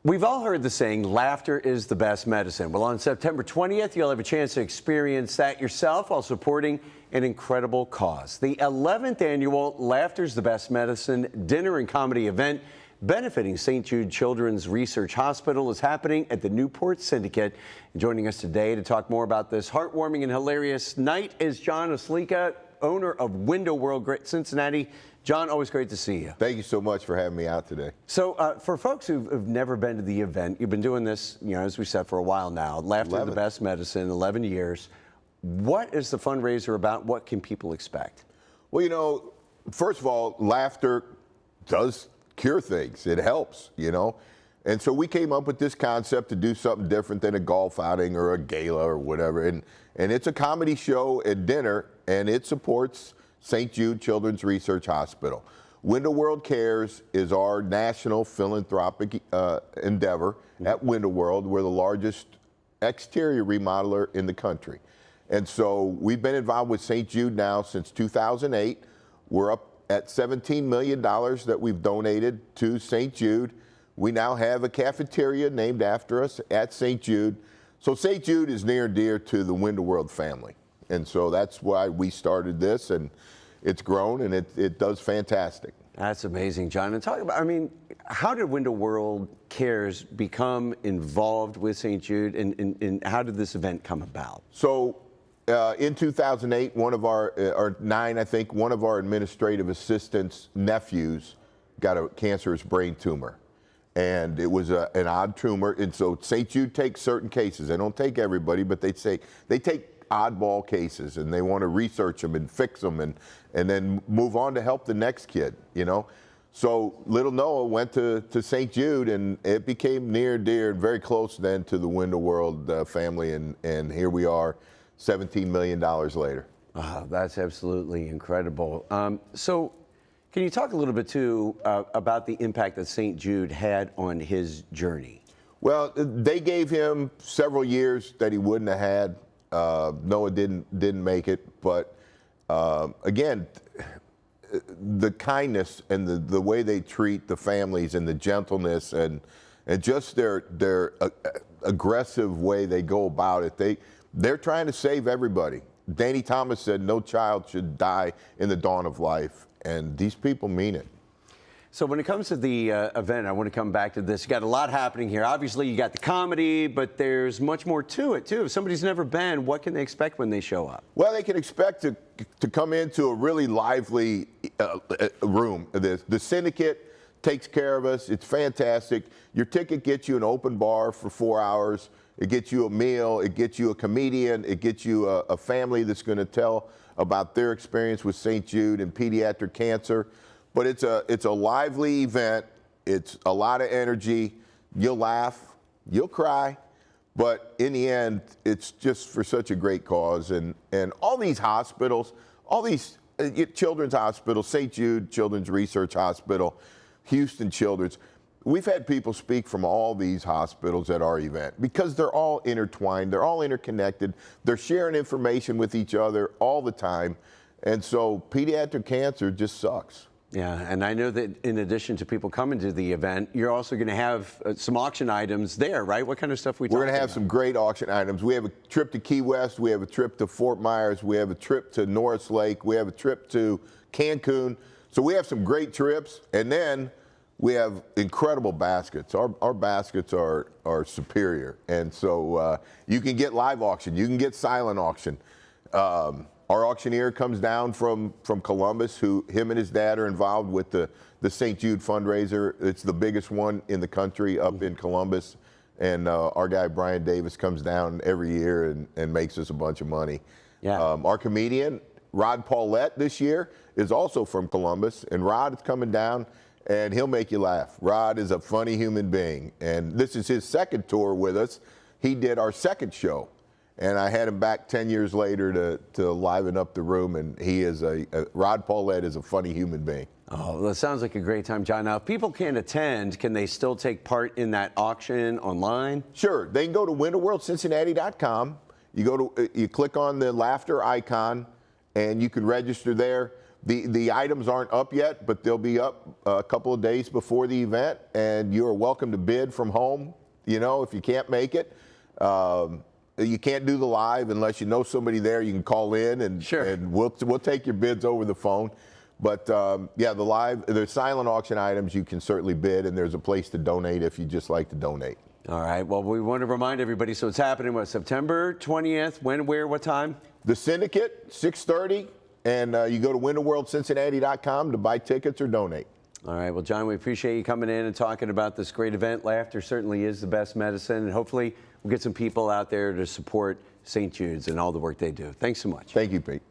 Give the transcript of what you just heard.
We've all heard the saying, laughter is the best medicine. Well, on September 20th, you'll have a chance to experience that yourself while supporting an incredible cause. The 11th annual Laughter's the Best Medicine dinner and comedy event benefiting St. Jude Children's Research Hospital is happening at the Newport Syndicate. And joining us today to talk more about this heartwarming and hilarious night is John Oslika, owner of Window World Cincinnati. John, always great to see you. Thank you so much for having me out today. So for folks who've never been to the event, you've been doing this, as we said, for a while now. Laughter the Best Medicine, 11 years. What is the fundraiser about? What can people expect? Well, first of all, laughter does cure things. It helps, And so we came up with this concept to do something different than a golf outing or a gala or whatever. And it's a comedy show at dinner, and it supports St. Jude Children's Research Hospital. Window World Cares is our national philanthropic endeavor at Window World. We're the largest exterior remodeler in the country. And so we've been involved with St. Jude now since 2008. We're up at $17 million that we've donated to St. Jude. We now have a cafeteria named after us at St. Jude. So St. Jude is near and dear to the Window World family. And so that's why we started this, and it's grown, and it does fantastic. That's amazing, John. And talk about, how did Window World Cares become involved with St. Jude, and how did this event come about? So in 2008, one of our administrative assistants' nephews got a cancerous brain tumor. And it was an odd tumor. And so St. Jude takes certain cases. They don't take everybody, but they take oddball cases, and they want to research them and fix them and then move on to help the next kid, So little Noah went to St. Jude, and it became near and dear and very close then to the Window World family, and here we are $17 million later. Oh, that's absolutely incredible. So can you talk a little bit, too, about the impact that St. Jude had on his journey? Well, they gave him several years that he wouldn't have had. Noah didn't make it, but again, the kindness and the way they treat the families and the gentleness and just their aggressive way they go about it, they're trying to save everybody. Danny Thomas said no child should die in the dawn of life, and these people mean it. So when it comes to the event, I want to come back to this. You got a lot happening here. Obviously, you got the comedy, but there's much more to it, too. If somebody's never been, what can they expect when they show up? Well, they can expect to come into a really lively room. The Syndicate takes care of us. It's fantastic. Your ticket gets you an open bar for 4 hours. It gets you a meal. It gets you a comedian. It gets you a family that's going to tell about their experience with St. Jude and pediatric cancer. But it's a lively event. It's a lot of energy. You'll laugh, you'll cry, but in the end, it's just for such a great cause. And all these hospitals, all these children's hospitals, St. Jude Children's Research Hospital, Houston Children's, we've had people speak from all these hospitals at our event because they're all intertwined, they're all interconnected, they're sharing information with each other all the time. And so pediatric cancer just sucks. Yeah, and I know that in addition to people coming to the event, you're also going to have some auction items there, right? What kind of stuff we're going to have some great auction items. We have a trip to Key West. We have a trip to Fort Myers. We have a trip to Norris Lake. We have a trip to Cancun. So we have some great trips. And then we have incredible baskets. Our baskets are superior. And so you can get live auction. You can get silent auction. Our auctioneer comes down from Columbus, him and his dad are involved with the St. Jude fundraiser. It's the biggest one in the country up in Columbus. And our guy, Brian Davis, comes down every year and makes us a bunch of money. Yeah. Our comedian, Rod Paulette, this year is also from Columbus. And Rod is coming down, and he'll make you laugh. Rod is a funny human being. And this is his second tour with us. He did our second show. And I had him back 10 years later to liven up the room, and he is Rod Paulette is a funny human being. Oh, that sounds like a great time, John. Now, if people can't attend, can they still take part in that auction online? Sure. They can go to windowworldcincinnati.com. You click on the laughter icon, and you can register there. The items aren't up yet, but they'll be up a couple of days before the event, and you are welcome to bid from home. You know, if you can't make it, you can't do the live unless you know somebody there. You can call in, and Sure. and we'll take your bids over the phone. But yeah, there's silent auction items you can certainly bid, and there's a place to donate if you just like to donate. All right. Well, we want to remind everybody. So it's happening September 20th. When, where, what time? The Syndicate, 6:30, and you go to winterworldcincinnati.com to buy tickets or donate. All right. Well, John, we appreciate you coming in and talking about this great event. Laughter certainly is the best medicine, and hopefully we'll get some people out there to support St. Jude's and all the work they do. Thanks so much. Thank you, Pete.